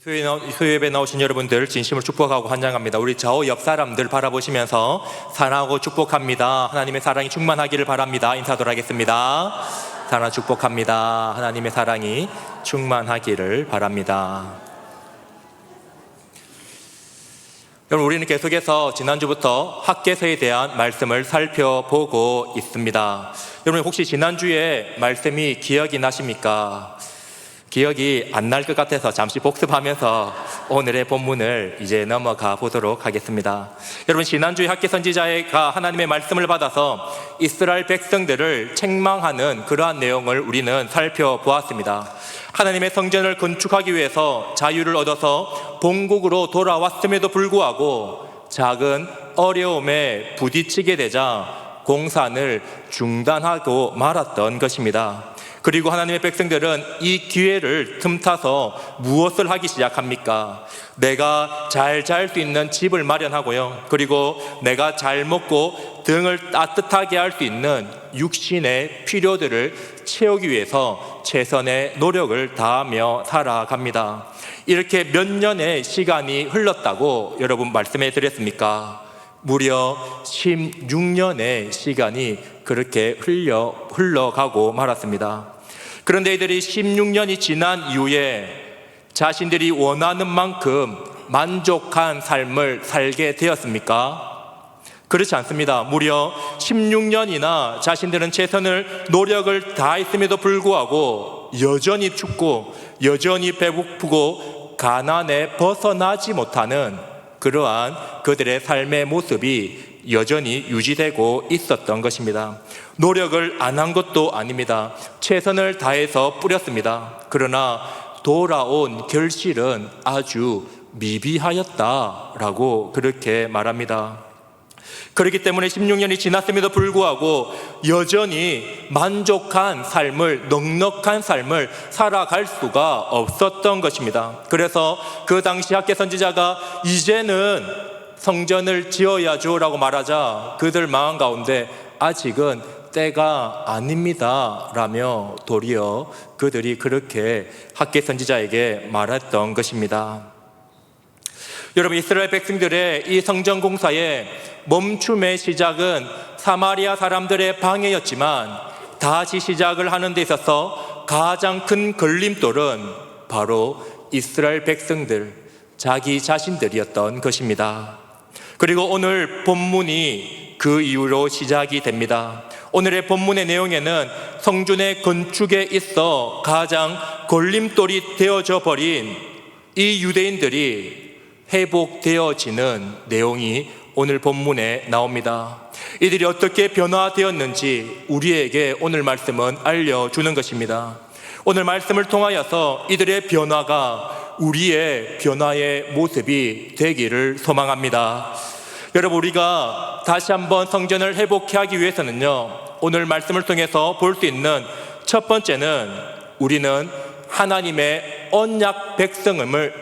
수요예배 나오신 여러분들 진심으로 축복하고 환영합니다. 우리 좌우 옆 사람들 바라보시면서 사랑하고 축복합니다. 하나님의 사랑이 충만하기를 바랍니다. 인사하도록 하겠습니다. 사랑 축복합니다. 하나님의 사랑이 충만하기를 바랍니다. 여러분, 우리는 계속해서 지난주부터 학개서에 대한 말씀을 살펴보고 있습니다. 여러분, 혹시 지난주에 말씀이 기억이 나십니까? 기억이 안 날 것 같아서 잠시 복습하면서 오늘의 본문을 이제 넘어가 보도록 하겠습니다. 여러분, 지난주에 학개 선지자가 하나님의 말씀을 받아서 이스라엘 백성들을 책망하는 그러한 내용을 우리는 살펴보았습니다. 하나님의 성전을 건축하기 위해서 자유를 얻어서 본국으로 돌아왔음에도 불구하고 작은 어려움에 부딪히게 되자 공산을 중단하고 말았던 것입니다. 그리고 하나님의 백성들은 이 기회를 틈타서 무엇을 하기 시작합니까? 내가 잘 잘 수 있는 집을 마련하고요, 그리고 내가 잘 먹고 등을 따뜻하게 할 수 있는 육신의 필요들을 채우기 위해서 최선의 노력을 다하며 살아갑니다. 이렇게 몇 년의 시간이 흘렀다고 여러분 말씀해 드렸습니까? 무려 16년의 시간이 그렇게 흘러가고 말았습니다. 그런데 이들이 16년이 지난 이후에 자신들이 원하는 만큼 만족한 삶을 살게 되었습니까? 그렇지 않습니다. 무려 16년이나 자신들은 최선을 노력을 다했음에도 불구하고 여전히 춥고 여전히 배고프고 가난에 벗어나지 못하는 그러한 그들의 삶의 모습이 여전히 유지되고 있었던 것입니다. 노력을 안 한 것도 아닙니다. 최선을 다해서 뿌렸습니다. 그러나 돌아온 결실은 아주 미비하였다라고 그렇게 말합니다. 그렇기 때문에 16년이 지났음에도 불구하고 여전히 만족한 삶을, 넉넉한 삶을 살아갈 수가 없었던 것입니다. 그래서 그 당시 학개 선지자가 이제는 성전을 지어야죠 라고 말하자 그들 마음 가운데 아직은 때가 아닙니다 라며 도리어 그들이 그렇게 학개 선지자에게 말했던 것입니다. 여러분, 이스라엘 백성들의 이 성전 공사의 멈춤의 시작은 사마리아 사람들의 방해였지만 다시 시작을 하는 데 있어서 가장 큰 걸림돌은 바로 이스라엘 백성들, 자기 자신들이었던 것입니다. 그리고 오늘 본문이 그 이후로 시작이 됩니다. 오늘의 본문의 내용에는 성전의 건축에 있어 가장 걸림돌이 되어져 버린 이 유대인들이 회복되어지는 내용이 오늘 본문에 나옵니다. 이들이 어떻게 변화되었는지 우리에게 오늘 말씀은 알려주는 것입니다. 오늘 말씀을 통하여서 이들의 변화가 우리의 변화의 모습이 되기를 소망합니다. 여러분, 우리가 다시 한번 성전을 회복해 하기 위해서는요, 오늘 말씀을 통해서 볼 수 있는 첫 번째는 우리는 하나님의 언약 백성임을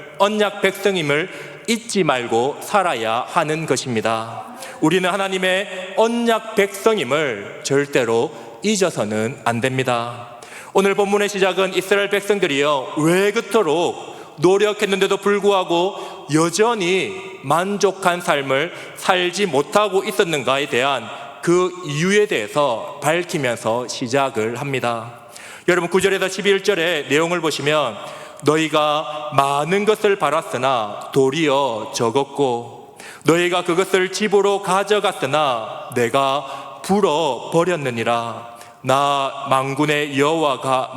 잊지 말고 살아야 하는 것입니다. 우리는 하나님의 언약 백성임을 절대로 잊어서는 안 됩니다. 오늘 본문의 시작은 이스라엘 백성들이요, 왜 그토록 노력했는데도 불구하고 여전히 만족한 삶을 살지 못하고 있었는가에 대한 그 이유에 대해서 밝히면서 시작을 합니다. 여러분, 9절에서 11절의 내용을 보시면 너희가 많은 것을 바랐으나 도리어 적었고 너희가 그것을 집으로 가져갔으나 내가 불어버렸느니라. 나 만군의 여호와가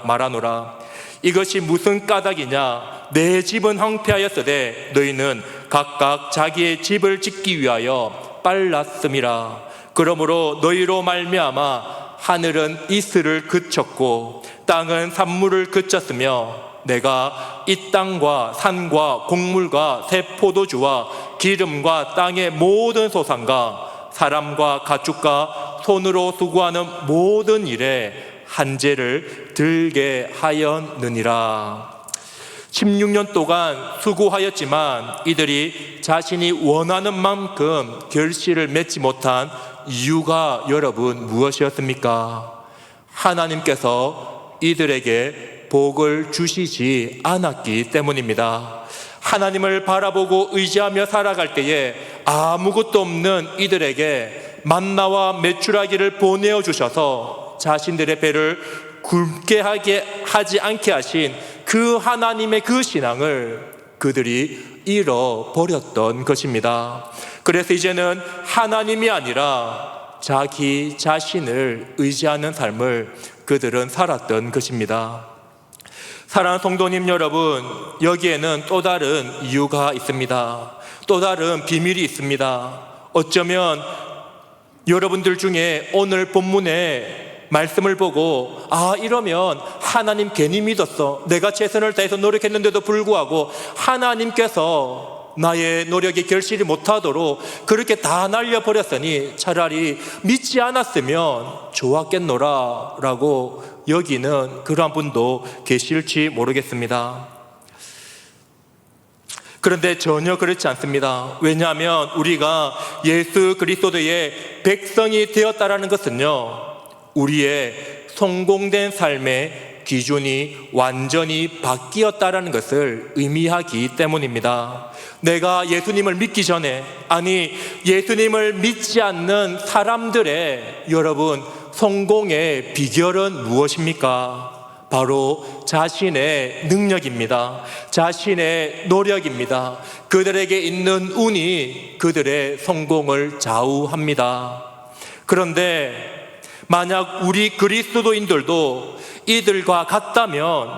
말하노라. 이것이 무슨 까닭이냐? 내 집은 황폐하였으되 너희는 각각 자기의 집을 짓기 위하여 빨랐음이라. 그러므로 너희로 말미암아 하늘은 이슬을 그쳤고 땅은 산물을 그쳤으며 내가 이 땅과 산과 곡물과 새 포도주와 기름과 땅의 모든 소산과 사람과 가축과 손으로 수고하는 모든 일에 한재를 들게 하였느니라. 16년 동안 수고하였지만 이들이 자신이 원하는 만큼 결실을 맺지 못한 이유가 여러분 무엇이었습니까? 하나님께서 이들에게 복을 주시지 않았기 때문입니다. 하나님을 바라보고 의지하며 살아갈 때에 아무것도 없는 이들에게 만나와 메추라기를 보내어 주셔서 자신들의 배를 굶게 하지 않게 하신 그 하나님의 그 신앙을 그들이 잃어버렸던 것입니다. 그래서 이제는 하나님이 아니라 자기 자신을 의지하는 삶을 그들은 살았던 것입니다. 사랑하는 성도님 여러분, 여기에는 또 다른 이유가 있습니다. 또 다른 비밀이 있습니다. 어쩌면 여러분들 중에 오늘 본문에 말씀을 보고 이러면 하나님 괜히 믿었어, 내가 최선을 다해서 노력했는데도 불구하고 하나님께서 나의 노력이 결실이 못하도록 그렇게 다 날려버렸으니 차라리 믿지 않았으면 좋았겠노라 라고 여기는 그러한 분도 계실지 모르겠습니다. 그런데 전혀 그렇지 않습니다. 왜냐하면 우리가 예수 그리스도의 백성이 되었다라는 것은요, 우리의 성공된 삶의 기준이 완전히 바뀌었다라는 것을 의미하기 때문입니다. 내가 예수님을 믿기 전에, 아니 예수님을 믿지 않는 사람들의 여러분 성공의 비결은 무엇입니까? 바로 자신의 능력입니다. 자신의 노력입니다. 그들에게 있는 운이 그들의 성공을 좌우합니다. 그런데 만약 우리 그리스도인들도 이들과 같다면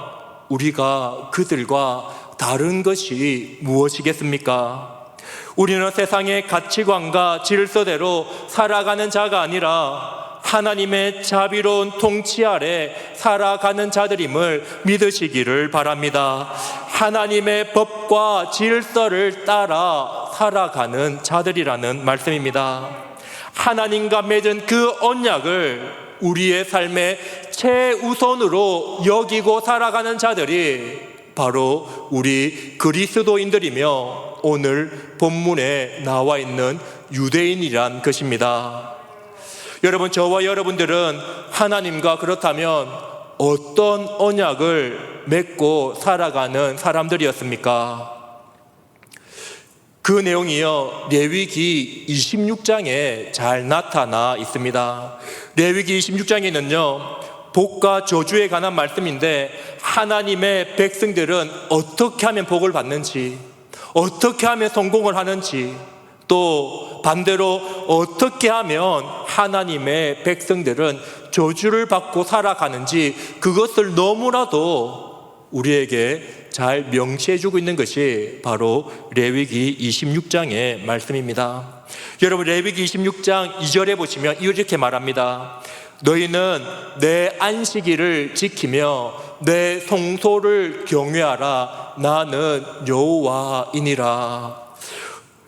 우리가 그들과 다른 것이 무엇이겠습니까? 우리는 세상의 가치관과 질서대로 살아가는 자가 아니라 하나님의 자비로운 통치 아래 살아가는 자들임을 믿으시기를 바랍니다. 하나님의 법과 질서를 따라 살아가는 자들이라는 말씀입니다. 하나님과 맺은 그 언약을 우리의 삶의 최우선으로 여기고 살아가는 자들이 바로 우리 그리스도인들이며 오늘 본문에 나와 있는 유대인이란 것입니다. 여러분, 저와 여러분들은 하나님과 그렇다면 어떤 언약을 맺고 살아가는 사람들이었습니까? 그 내용이요, 레위기 26장에 잘 나타나 있습니다. 레위기 26장에는요, 복과 저주에 관한 말씀인데 하나님의 백성들은 어떻게 하면 복을 받는지, 어떻게 하면 성공을 하는지, 또 반대로 어떻게 하면 하나님의 백성들은 저주를 받고 살아가는지 그것을 너무나도 우리에게 잘 명시해주고 있는 것이 바로 레위기 26장의 말씀입니다. 여러분, 레위기 26장 2절에 보시면 이렇게 말합니다. 너희는 내 안식일을 지키며 내 성소를 경외하라. 나는 여호와이니라.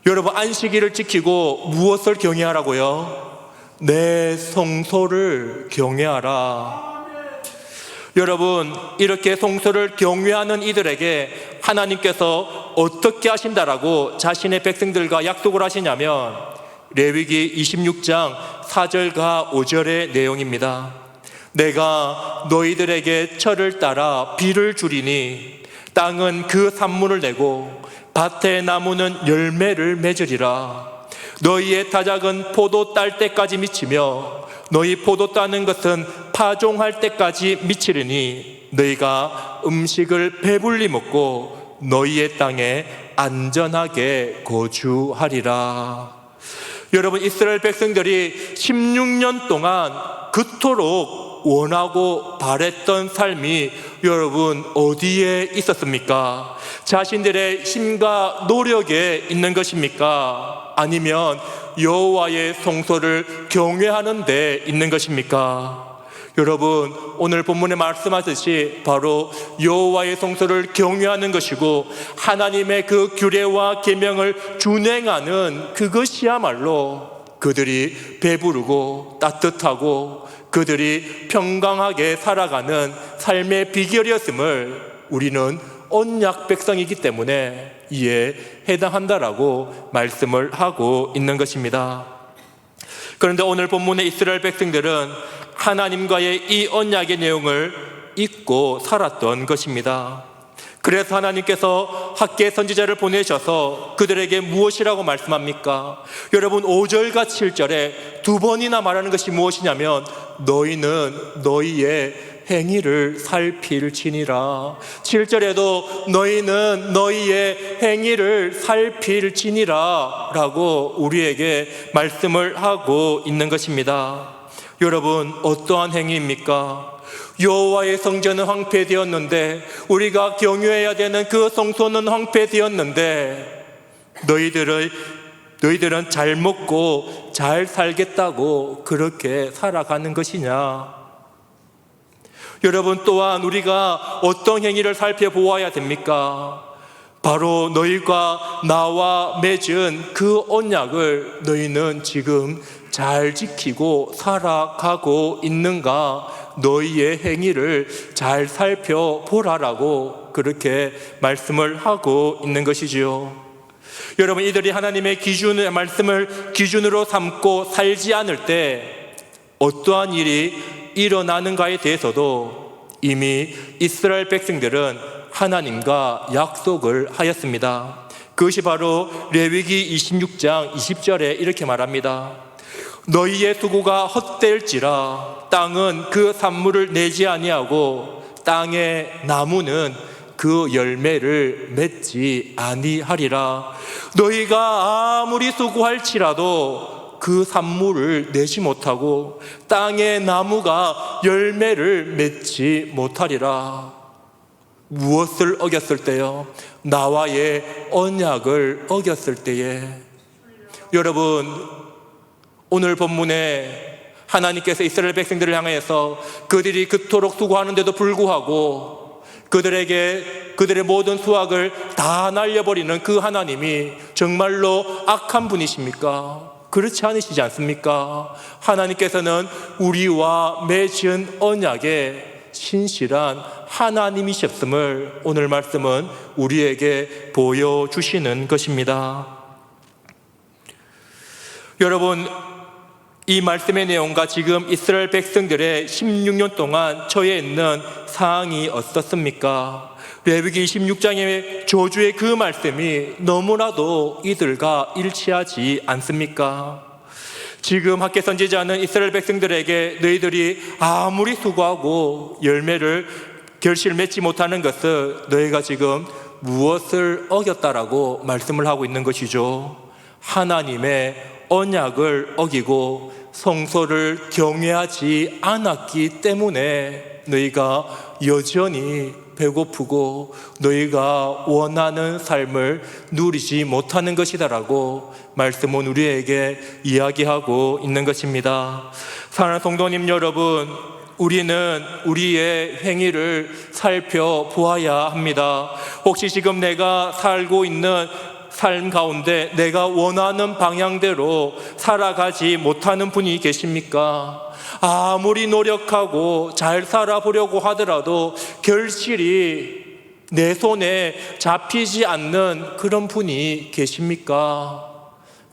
여러분, 안식일을 지키고 무엇을 경외하라고요? 내 성소를 경외하라. 여러분, 이렇게 성소를 경외하는 이들에게 하나님께서 어떻게 하신다라고 자신의 백성들과 약속을 하시냐면 레위기 26장 4절과 5절의 내용입니다. 내가 너희들에게 철을 따라 비를 주리니 땅은 그 산물을 내고 밭의 나무는 열매를 맺으리라. 너희의 타작은 포도 딸 때까지 미치며 너희 포도 따는 것은 파종할 때까지 미치리니 너희가 음식을 배불리 먹고 너희의 땅에 안전하게 거주하리라. 여러분, 이스라엘 백성들이 16년 동안 그토록 원하고 바랬던 삶이 여러분 어디에 있었습니까? 자신들의 힘과 노력에 있는 것입니까? 아니면 여호와의 성소를 경외하는 데 있는 것입니까? 여러분, 오늘 본문에 말씀하듯이 바로 여호와의 성소를 경외하는 것이고 하나님의 그 규례와 계명을 준행하는 그것이야말로 그들이 배부르고 따뜻하고 그들이 평강하게 살아가는 삶의 비결이었음을 우리는 언약 백성이기 때문에 이에 해당한다라고 말씀을 하고 있는 것입니다. 그런데 오늘 본문의 이스라엘 백성들은 하나님과의 이 언약의 내용을 잊고 살았던 것입니다. 그래서 하나님께서 학계 선지자를 보내셔서 그들에게 무엇이라고 말씀합니까? 여러분 5절과 7절에 두 번이나 말하는 것이 무엇이냐면 너희는 너희의 행위를 살필지니라. 7절에도 너희는 너희의 행위를 살필지니라 라고 우리에게 말씀을 하고 있는 것입니다. 여러분 어떠한 행위입니까? 여호와의 성전은 황폐되었는데 우리가 경유해야 되는 그 성소는 황폐되었는데 너희들은 잘 먹고 잘 살겠다고 그렇게 살아가는 것이냐? 여러분 또한 우리가 어떤 행위를 살펴보아야 됩니까? 바로 너희가 나와 맺은 그 언약을 너희는 지금 잘 지키고 살아가고 있는가? 너희의 행위를 잘 살펴보라라고 그렇게 말씀을 하고 있는 것이지요. 여러분 이들이 하나님의 말씀을 기준으로 삼고 살지 않을 때 어떠한 일이 일어나는가에 대해서도 이미 이스라엘 백성들은 하나님과 약속을 하였습니다. 그것이 바로 레위기 26장 20절에 이렇게 말합니다. 너희의 수고가 헛될지라 땅은 그 산물을 내지 아니하고 땅의 나무는 그 열매를 맺지 아니하리라. 너희가 아무리 수고할지라도 그 산물을 내지 못하고 땅의 나무가 열매를 맺지 못하리라. 무엇을 어겼을 때요? 나와의 언약을 어겼을 때에. 여러분 오늘 본문에 하나님께서 이스라엘 백성들을 향해서 그들이 그토록 수고하는데도 불구하고 그들의 모든 수확을 다 날려버리는 그 하나님이 정말로 악한 분이십니까? 그렇지 않으시지 않습니까? 하나님께서는 우리와 맺은 언약에 신실한 하나님이셨음을 오늘 말씀은 우리에게 보여주시는 것입니다. 여러분 이 말씀의 내용과 지금 이스라엘 백성들의 16년 동안 처해 있는 상황이 어떻습니까? 레위기 26장의 저주의 그 말씀이 너무나도 이들과 일치하지 않습니까? 지금 학계 선지자는 이스라엘 백성들에게 너희들이 아무리 수고하고 열매를 결실을 맺지 못하는 것을 너희가 지금 무엇을 어겼다라고 말씀을 하고 있는 것이죠. 하나님의 언약을 어기고 성소를 경외하지 않았기 때문에 너희가 여전히 배고프고 너희가 원하는 삶을 누리지 못하는 것이다라고 말씀은 우리에게 이야기하고 있는 것입니다. 사랑하는 성도님 여러분, 우리는 우리의 행위를 살펴보아야 합니다. 혹시 지금 내가 살고 있는 삶 가운데 내가 원하는 방향대로 살아가지 못하는 분이 계십니까? 아무리 노력하고 잘 살아보려고 하더라도 결실이 내 손에 잡히지 않는 그런 분이 계십니까?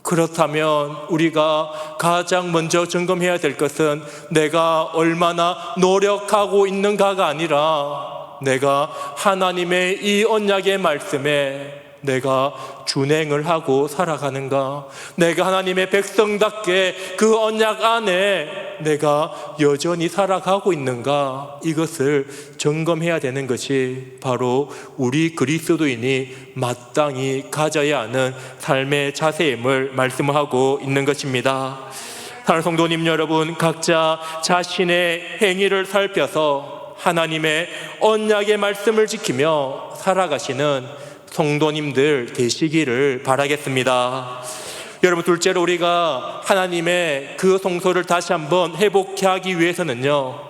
그렇다면 우리가 가장 먼저 점검해야 될 것은 내가 얼마나 노력하고 있는가가 아니라 내가 하나님의 이 언약의 말씀에 내가 준행을 하고 살아가는가? 내가 하나님의 백성답게 그 언약 안에 내가 여전히 살아가고 있는가? 이것을 점검해야 되는 것이 바로 우리 그리스도인이 마땅히 가져야 하는 삶의 자세임을 말씀하고 있는 것입니다. 사랑하는 성도님 여러분, 각자 자신의 행위를 살펴서 하나님의 언약의 말씀을 지키며 살아가시는 성도님들 되시기를 바라겠습니다. 여러분, 둘째로 우리가 하나님의 그 성소를 다시 한번 회복케 하기 위해서는요,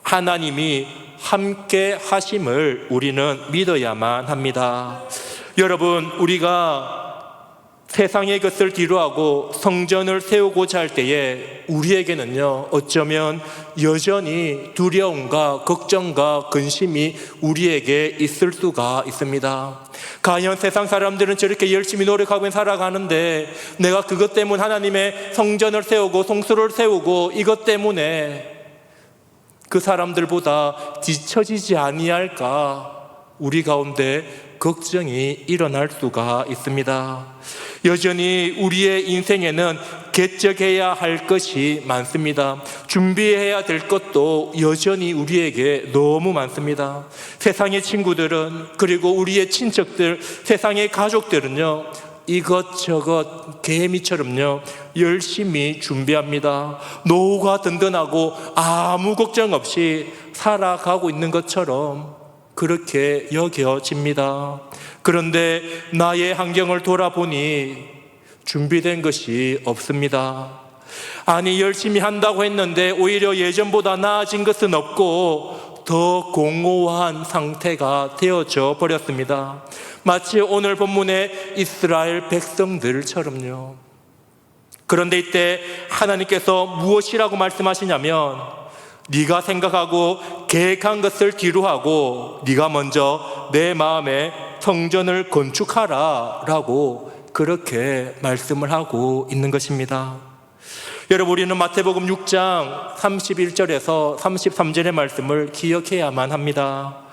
하나님이 함께 하심을 우리는 믿어야만 합니다. 여러분, 우리가 세상의 것을 뒤로하고 성전을 세우고자 할 때에 우리에게는요, 어쩌면 여전히 두려움과 걱정과 근심이 우리에게 있을 수가 있습니다. 과연 세상 사람들은 저렇게 열심히 노력하고 살아가는데 내가 그것 때문에 하나님의 성전을 세우고 성소를 세우고 이것 때문에 그 사람들보다 뒤처지지 아니할까 우리 가운데 걱정이 일어날 수가 있습니다. 여전히 우리의 인생에는 개척해야 할 것이 많습니다. 준비해야 될 것도 여전히 우리에게 너무 많습니다. 세상의 친구들은, 그리고 우리의 친척들, 세상의 가족들은요, 이것저것 개미처럼요 열심히 준비합니다. 노후가 든든하고 아무 걱정 없이 살아가고 있는 것처럼 그렇게 여겨집니다. 그런데 나의 환경을 돌아보니 준비된 것이 없습니다. 아니, 열심히 한다고 했는데 오히려 예전보다 나아진 것은 없고 더 공허한 상태가 되어져 버렸습니다. 마치 오늘 본문의 이스라엘 백성들처럼요. 그런데 이때 하나님께서 무엇이라고 말씀하시냐면, 네가 생각하고 계획한 것을 뒤로 하고 네가 먼저 내 마음에 성전을 건축하라 라고 그렇게 말씀을 하고 있는 것입니다. 여러분, 우리는 마태복음 6장 31절에서 33절의 말씀을 기억해야만 합니다.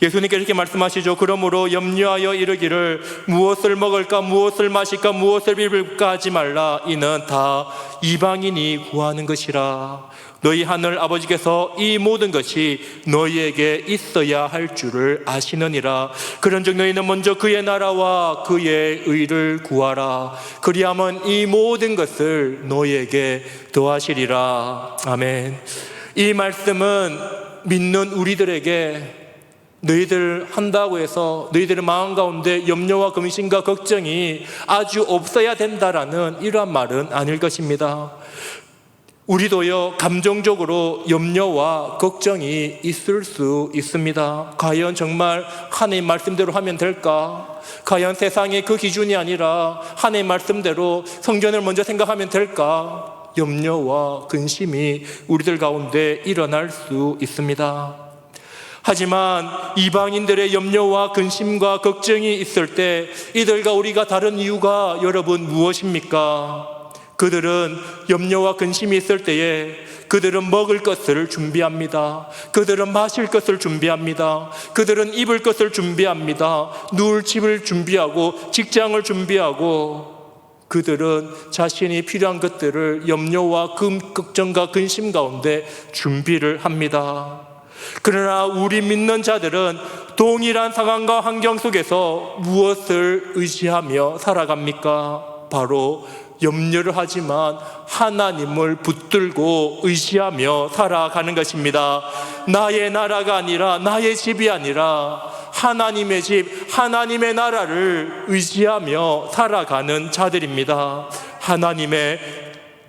예수님께서 이렇게 말씀하시죠. 그러므로 염려하여 이르기를 무엇을 먹을까, 무엇을 마실까, 무엇을 입을까 하지 말라. 이는 다 이방인이 구하는 것이라. 너희 하늘 아버지께서 이 모든 것이 너희에게 있어야 할 줄을 아시느니라. 그런즉 너희는 먼저 그의 나라와 그의 의를 구하라. 그리하면 이 모든 것을 너희에게 더하시리라. 아멘. 이 말씀은 믿는 우리들에게 너희들 한다고 해서 너희들의 마음 가운데 염려와 근심과 걱정이 아주 없어야 된다라는 이러한 말은 아닐 것입니다. 우리도요, 감정적으로 염려와 걱정이 있을 수 있습니다. 과연 정말 하나님 말씀대로 하면 될까? 과연 세상의 그 기준이 아니라 하나님 말씀대로 성전을 먼저 생각하면 될까? 염려와 근심이 우리들 가운데 일어날 수 있습니다. 하지만 이방인들의 염려와 근심과 걱정이 있을 때 이들과 우리가 다른 이유가 여러분 무엇입니까? 그들은 염려와 근심이 있을 때에 그들은 먹을 것을 준비합니다. 그들은 마실 것을 준비합니다. 그들은 입을 것을 준비합니다. 누울 집을 준비하고 직장을 준비하고 그들은 자신이 필요한 것들을 염려와 걱정과 근심 가운데 준비를 합니다. 그러나 우리 믿는 자들은 동일한 상황과 환경 속에서 무엇을 의지하며 살아갑니까? 바로 염려를 하지만 하나님을 붙들고 의지하며 살아가는 것입니다. 나의 나라가 아니라, 나의 집이 아니라 하나님의 집, 하나님의 나라를 의지하며 살아가는 자들입니다. 하나님의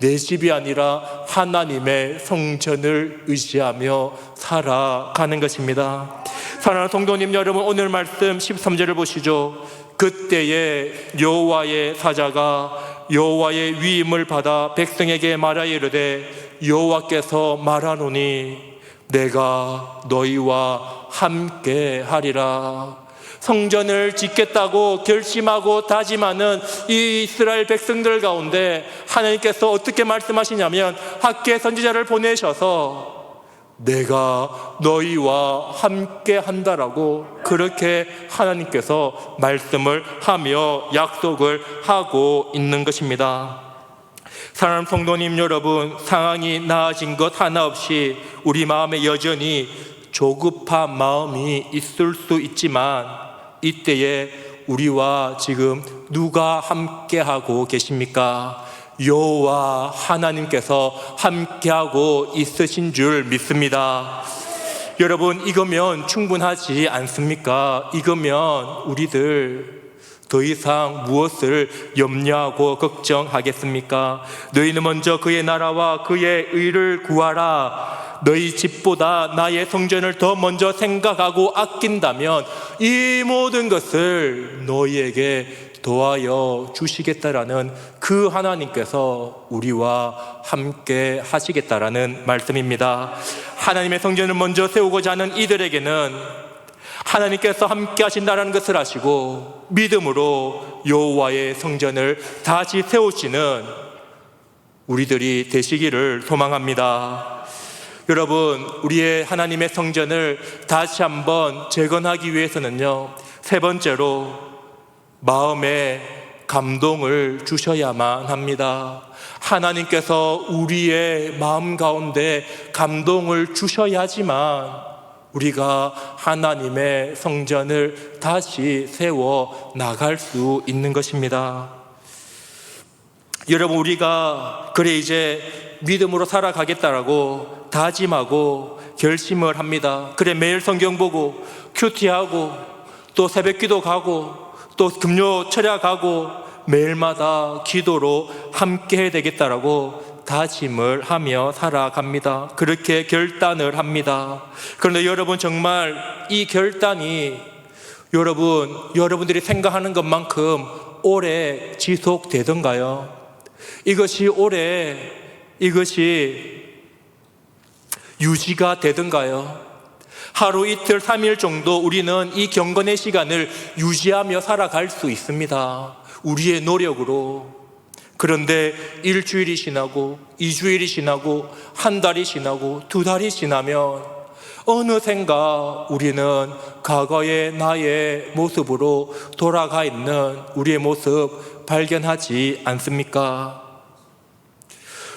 내 집이 아니라 하나님의 성전을 의지하며 살아가는 것입니다. 사랑하는 성도님 여러분, 오늘 말씀 13절을 보시죠. 그때에 여호와의 사자가 여호와의 위임을 받아 백성에게 말하여 이르되 여호와께서 말하노니 내가 너희와 함께 하리라. 성전을 짓겠다고 결심하고 다짐하는 이 이스라엘 백성들 가운데 하나님께서 어떻게 말씀하시냐면 학개 선지자를 보내셔서 내가 너희와 함께 한다라고 그렇게 하나님께서 말씀을 하며 약속을 하고 있는 것입니다. 사랑하는 성도님 여러분, 상황이 나아진 것 하나 없이 우리 마음에 여전히 조급한 마음이 있을 수 있지만 이때에 우리와 지금 누가 함께하고 계십니까? 여호와 하나님께서 함께하고 있으신 줄 믿습니다. 여러분, 이거면 충분하지 않습니까? 이거면 우리들 더 이상 무엇을 염려하고 걱정하겠습니까? 너희는 먼저 그의 나라와 그의 의를 구하라. 너희 집보다 나의 성전을 더 먼저 생각하고 아낀다면 이 모든 것을 너희에게 도와여 주시겠다라는 그 하나님께서 우리와 함께 하시겠다라는 말씀입니다. 하나님의 성전을 먼저 세우고자 하는 이들에게는 하나님께서 함께 하신다는 것을 아시고 믿음으로 여호와의 성전을 다시 세우시는 우리들이 되시기를 소망합니다. 여러분, 우리의 하나님의 성전을 다시 한번 재건하기 위해서는요, 세 번째로 마음에 감동을 주셔야만 합니다. 하나님께서 우리의 마음 가운데 감동을 주셔야지만 우리가 하나님의 성전을 다시 세워 나갈 수 있는 것입니다. 여러분, 우리가 그래 이제 믿음으로 살아가겠다라고 다짐하고 결심을 합니다. 그래 매일 성경 보고 큐티하고 또 새벽기도 가고 또 금요 철야 가고 매일마다 기도로 함께 해야 되겠다라고 다짐을 하며 살아갑니다. 그렇게 결단을 합니다. 그런데 여러분, 정말 이 결단이 여러분들이 생각하는 것만큼 오래 지속되던가요? 이것이 유지가 되던가요? 하루 이틀 3일 정도 우리는 이 경건의 시간을 유지하며 살아갈 수 있습니다. 우리의 노력으로. 그런데 일주일이 지나고 2주일이 지나고 한 달이 지나고 2달이 지나면 어느샌가 우리는 과거의 나의 모습으로 돌아가 있는 우리의 모습 발견하지 않습니까?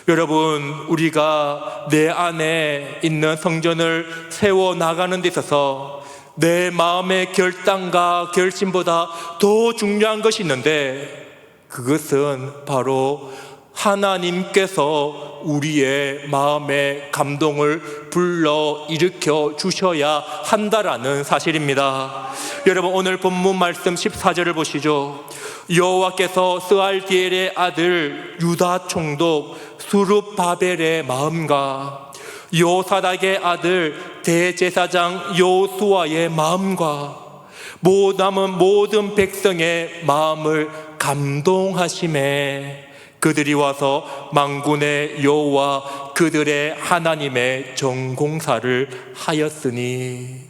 여러분, 우리가 내 안에 있는 성전을 세워나가는 데 있어서 내 마음의 결단과 결심보다 더 중요한 것이 있는데, 그것은 바로 하나님께서 우리의 마음의 감동을 불러일으켜 주셔야 한다라는 사실입니다. 여러분, 오늘 본문 말씀 14절을 보시죠. 여호와께서 스알디엘의 아들 유다 총독 수룹바벨의 마음과 요사닥의 아들 대제사장 요수아의 마음과 남은 모든 백성의 마음을 감동하심에 그들이 와서 만군의 여호와 그들의 하나님의 전공사를 하였으니.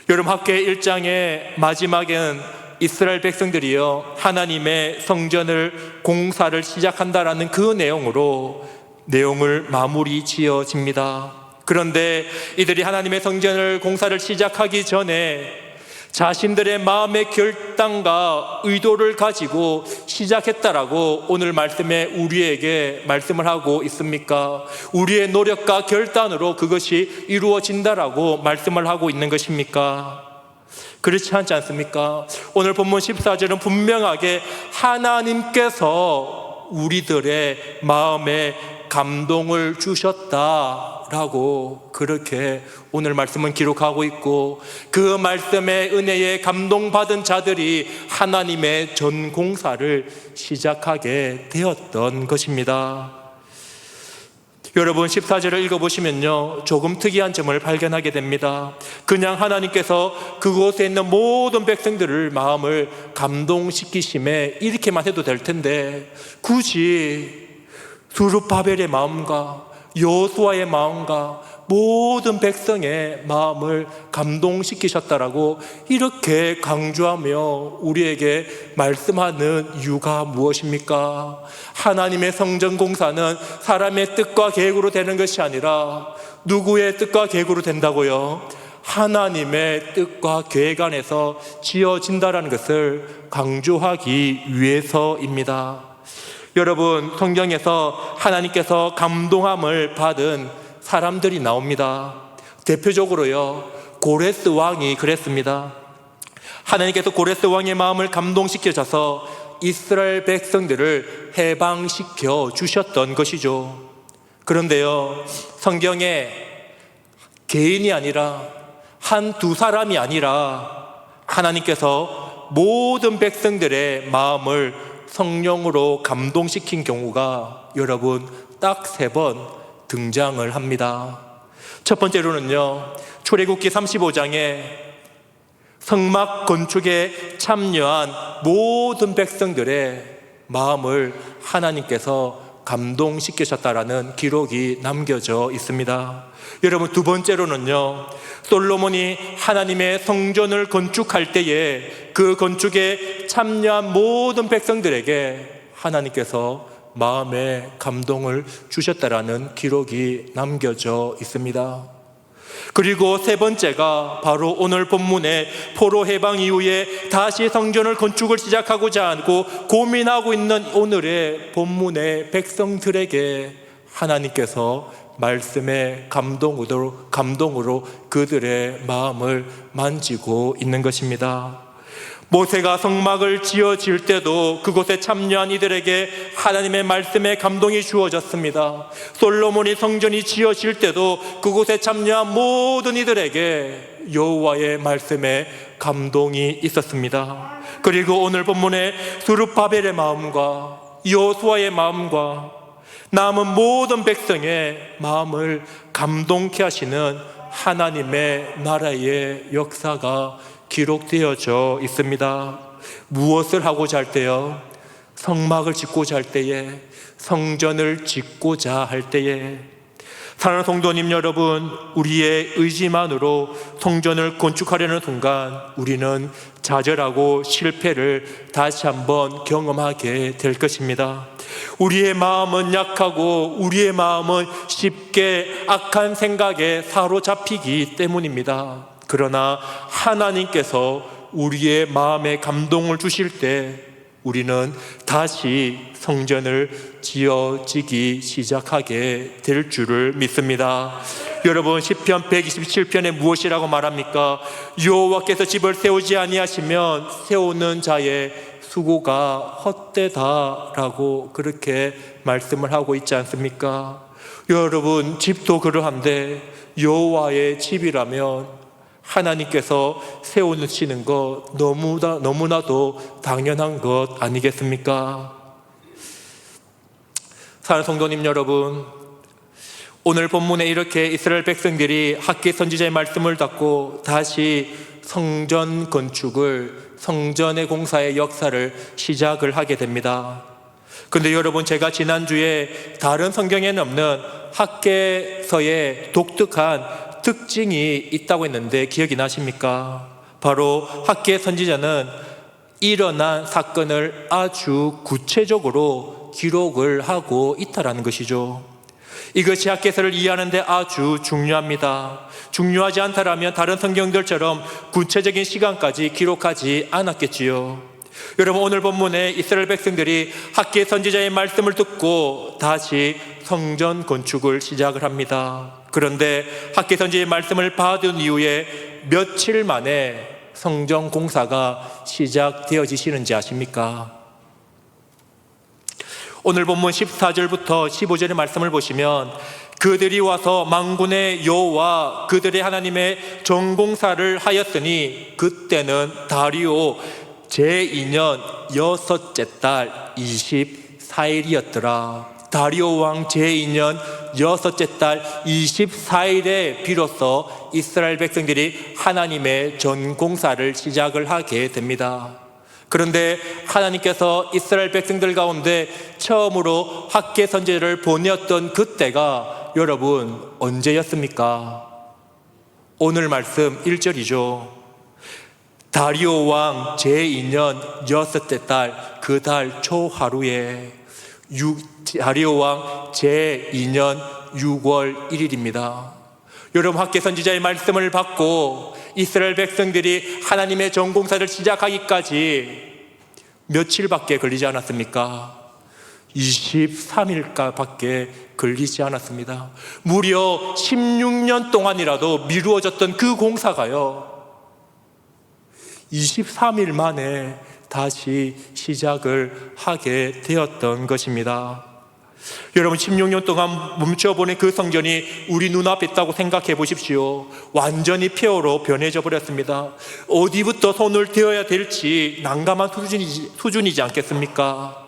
여러분, 학계 1장의 마지막엔 이스라엘 백성들이요, 하나님의 성전을 공사를 시작한다라는 그 내용을 마무리 지어집니다. 그런데 이들이 하나님의 성전을 공사를 시작하기 전에 자신들의 마음의 결단과 의도를 가지고 시작했다라고 오늘 말씀에 우리에게 말씀을 하고 있습니까? 우리의 노력과 결단으로 그것이 이루어진다라고 말씀을 하고 있는 것입니까? 그렇지 않지 않습니까? 오늘 본문 14절은 분명하게 하나님께서 우리들의 마음에 감동을 주셨다라고 그렇게 오늘 말씀은 기록하고 있고, 그 말씀의 은혜에 감동받은 자들이 하나님의 전공사를 시작하게 되었던 것입니다. 여러분, 14절을 읽어보시면요, 조금 특이한 점을 발견하게 됩니다. 그냥 하나님께서 그곳에 있는 모든 백성들을 마음을 감동시키심에 이렇게만 해도 될 텐데, 굳이 수룹바벨의 마음과 여호수아의 마음과 모든 백성의 마음을 감동시키셨다라고 이렇게 강조하며 우리에게 말씀하는 이유가 무엇입니까? 하나님의 성전 공사는 사람의 뜻과 계획으로 되는 것이 아니라 누구의 뜻과 계획으로 된다고요? 하나님의 뜻과 계획 안에서 지어진다라는 것을 강조하기 위해서입니다. 여러분, 성경에서 하나님께서 감동함을 받은 사람들이 나옵니다. 대표적으로요, 고레스 왕이 그랬습니다. 하나님께서 고레스 왕의 마음을 감동시켜줘서 이스라엘 백성들을 해방시켜 주셨던 것이죠. 그런데요, 성경에 개인이 아니라 한두 사람이 아니라 하나님께서 모든 백성들의 마음을 성령으로 감동시킨 경우가 여러분 딱 3번 등장을 합니다. 첫 번째로는요, 출애굽기 35장에 성막 건축에 참여한 모든 백성들의 마음을 하나님께서 감동시키셨다라는 기록이 남겨져 있습니다. 여러분, 두 번째로는요, 솔로몬이 하나님의 성전을 건축할 때에 그 건축에 참여한 모든 백성들에게 하나님께서 마음에 감동을 주셨다라는 기록이 남겨져 있습니다. 그리고 세 번째가 바로 오늘 본문의 포로 해방 이후에 다시 성전을 건축을 시작하고자 하고 고민하고 있는 오늘의 본문의 백성들에게 하나님께서 말씀의 감동으로 그들의 마음을 만지고 있는 것입니다. 모세가 성막을 지어질 때도 그곳에 참여한 이들에게 하나님의 말씀의 감동이 주어졌습니다. 솔로몬이 성전이 지어질 때도 그곳에 참여한 모든 이들에게 여호와의 말씀에 감동이 있었습니다. 그리고 오늘 본문의 스룹바벨의 마음과 여호수아의 마음과 남은 모든 백성의 마음을 감동케 하시는 하나님의 나라의 역사가 기록되어져 있습니다. 무엇을 하고자 할 때요? 성막을 짓고자 할 때에, 성전을 짓고자 할 때에. 사랑하는 성도님 여러분, 우리의 의지만으로 성전을 건축하려는 순간 우리는 좌절하고 실패를 다시 한번 경험하게 될 것입니다. 우리의 마음은 약하고 우리의 마음은 쉽게 악한 생각에 사로잡히기 때문입니다. 그러나 하나님께서 우리의 마음에 감동을 주실 때 우리는 다시 성전을 지어지기 시작하게 될 줄을 믿습니다. 여러분, 시편 127편에 무엇이라고 말합니까? 여호와께서 집을 세우지 아니하시면 세우는 자의 수고가 헛되다라고 그렇게 말씀을 하고 있지 않습니까? 여러분, 집도 그러한데 여호와의 집이라면 하나님께서 세우시는 것 너무나도 당연한 것 아니겠습니까? 사랑하는 성도님 여러분, 오늘 본문에 이렇게 이스라엘 백성들이 학기 선지자의 말씀을 듣고 다시 성전 건축을, 성전의 공사의 역사를 시작을 하게 됩니다. 그런데 여러분, 제가 지난주에 다른 성경에는 없는 학개서의 독특한 특징이 있다고 했는데 기억이 나십니까? 바로 학개 선지자는 일어난 사건을 아주 구체적으로 기록을 하고 있다는 것이죠. 이것이 학개서를 이해하는 데 아주 중요합니다. 중요하지 않다라면 다른 성경들처럼 구체적인 시간까지 기록하지 않았겠지요. 여러분, 오늘 본문에 이스라엘 백성들이 학개 선지자의 말씀을 듣고 다시 성전 건축을 시작을 합니다. 그런데 학개 선지자의 말씀을 받은 이후에 며칠 만에 성전 공사가 시작되어지시는지 아십니까? 오늘 본문 14절부터 15절의 말씀을 보시면 그들이 와서 만군의 여호와 그들의 하나님의 전공사를 하였으니 그때는 다리오 제2년 여섯째 달 24일이었더라. 다리오 왕 제2년 여섯째 달 24일에 비로소 이스라엘 백성들이 하나님의 전공사를 시작을 하게 됩니다. 그런데 하나님께서 이스라엘 백성들 가운데 처음으로 학개 선지자를 보내었던 그때가 여러분 언제였습니까? 오늘 말씀 1절이죠. 다리오 왕 제2년 여섯째 달 그 달 초하루에 다리오 왕 제2년 6월 1일입니다. 여러분, 학개 선지자의 말씀을 받고 이스라엘 백성들이 하나님의 전공사를 시작하기까지 며칠밖에 걸리지 않았습니까? 23일밖에 걸리지 않았습니다. 무려 16년 동안이라도 미루어졌던 그 공사가요 23일 만에 다시 시작을 하게 되었던 것입니다. 여러분, 16년 동안 멈춰보낸 그 성전이 우리 눈앞에 있다고 생각해 보십시오. 완전히 폐허로 변해져 버렸습니다. 어디부터 손을 대어야 될지 난감한 수준이지 않겠습니까?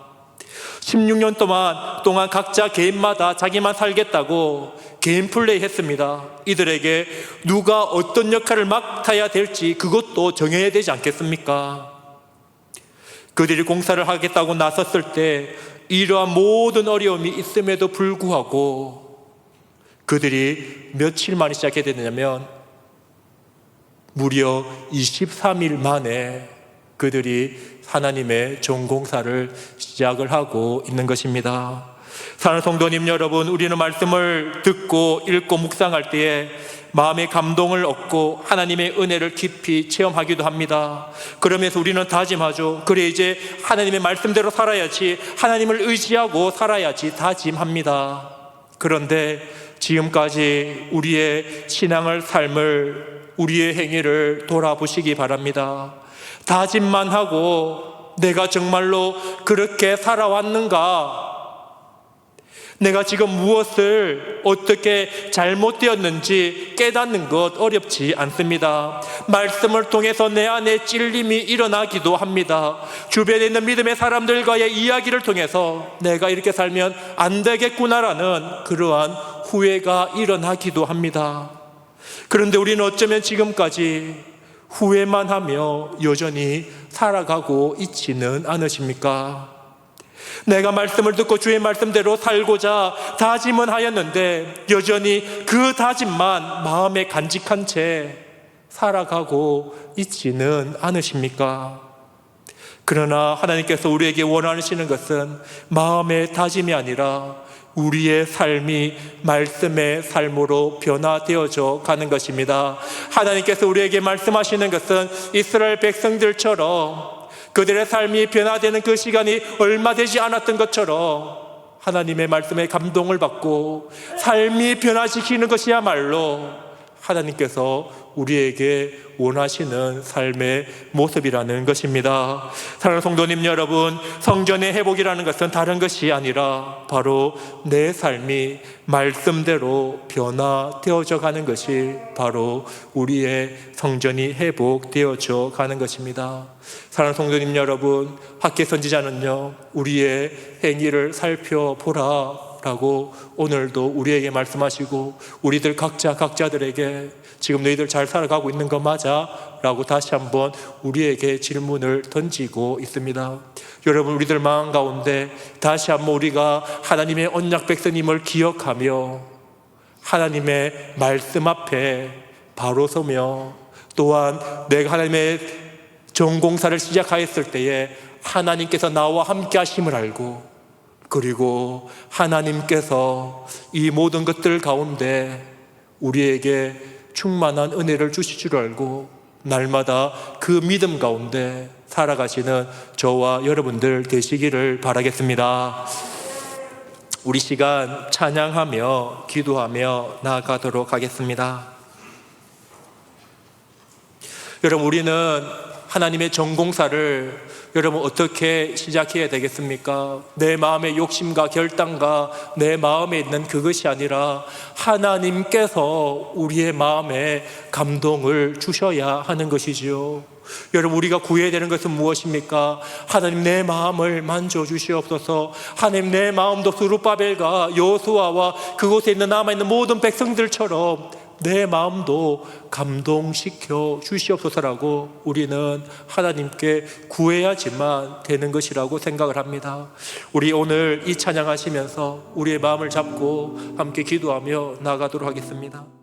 16년 동안 각자 개인마다 자기만 살겠다고 개인 플레이 했습니다. 이들에게 누가 어떤 역할을 맡아야 될지 그것도 정해야 되지 않겠습니까? 그들이 공사를 하겠다고 나섰을 때 이러한 모든 어려움이 있음에도 불구하고 그들이 며칠 만에 시작하게 되냐면 무려 23일 만에 그들이 하나님의 전공사를 시작을 하고 있는 것입니다. 사랑하는 성도님 여러분, 우리는 말씀을 듣고 읽고 묵상할 때에 마음의 감동을 얻고 하나님의 은혜를 깊이 체험하기도 합니다. 그러면서 우리는 다짐하죠. 그래, 이제 하나님의 말씀대로 살아야지, 하나님을 의지하고 살아야지 다짐합니다. 그런데 지금까지 우리의 신앙을, 삶을, 우리의 행위를 돌아보시기 바랍니다. 다짐만 하고 내가 정말로 그렇게 살아왔는가? 내가 지금 무엇을 어떻게 잘못되었는지 깨닫는 것 어렵지 않습니다. 말씀을 통해서 내 안에 찔림이 일어나기도 합니다. 주변에 있는 믿음의 사람들과의 이야기를 통해서 내가 이렇게 살면 안 되겠구나라는 그러한 후회가 일어나기도 합니다. 그런데 우리는 어쩌면 지금까지 후회만 하며 여전히 살아가고 있지는 않으십니까? 내가 말씀을 듣고 주의 말씀대로 살고자 다짐은 하였는데 여전히 그 다짐만 마음에 간직한 채 살아가고 있지는 않으십니까? 그러나 하나님께서 우리에게 원하시는 것은 마음의 다짐이 아니라 우리의 삶이 말씀의 삶으로 변화되어져 가는 것입니다. 하나님께서 우리에게 말씀하시는 것은 이스라엘 백성들처럼 그들의 삶이 변화되는 그 시간이 얼마 되지 않았던 것처럼 하나님의 말씀에 감동을 받고 삶이 변화시키는 것이야말로 하나님께서 우리에게 원하시는 삶의 모습이라는 것입니다. 사랑하는 성도님 여러분, 성전의 회복이라는 것은 다른 것이 아니라 바로 내 삶이 말씀대로 변화되어져 가는 것이 바로 우리의 성전이 회복되어져 가는 것입니다. 사랑하는 성도님 여러분, 학계 선지자는요, 우리의 행위를 살펴보라 라고 오늘도 우리에게 말씀하시고 우리들 각자들에게 지금 너희들 잘 살아가고 있는 거 맞아? 라고 다시 한번 우리에게 질문을 던지고 있습니다. 여러분, 우리들 마음 가운데 다시 한번 우리가 하나님의 언약 백성님을 기억하며 하나님의 말씀 앞에 바로 서며 또한 내가 하나님의 전공사를 시작하였을 때에 하나님께서 나와 함께 하심을 알고 그리고 하나님께서 이 모든 것들 가운데 우리에게 충만한 은혜를 주실 줄 알고 날마다 그 믿음 가운데 살아가시는 저와 여러분들 되시기를 바라겠습니다. 우리 시간 찬양하며 기도하며 나아가도록 하겠습니다. 여러분, 우리는 하나님의 전공사를 여러분 어떻게 시작해야 되겠습니까? 내 마음의 욕심과 결단과 내 마음에 있는 그것이 아니라 하나님께서 우리의 마음에 감동을 주셔야 하는 것이지요. 여러분, 우리가 구해야 되는 것은 무엇입니까? 하나님, 내 마음을 만져주시옵소서. 하나님, 내 마음도 스룹바벨과 여호수아와 그곳에 있는 남아있는 모든 백성들처럼 내 마음도 감동시켜 주시옵소서라고 우리는 하나님께 구해야지만 되는 것이라고 생각을 합니다. 우리 오늘 이 찬양하시면서 우리의 마음을 잡고 함께 기도하며 나아가도록 하겠습니다.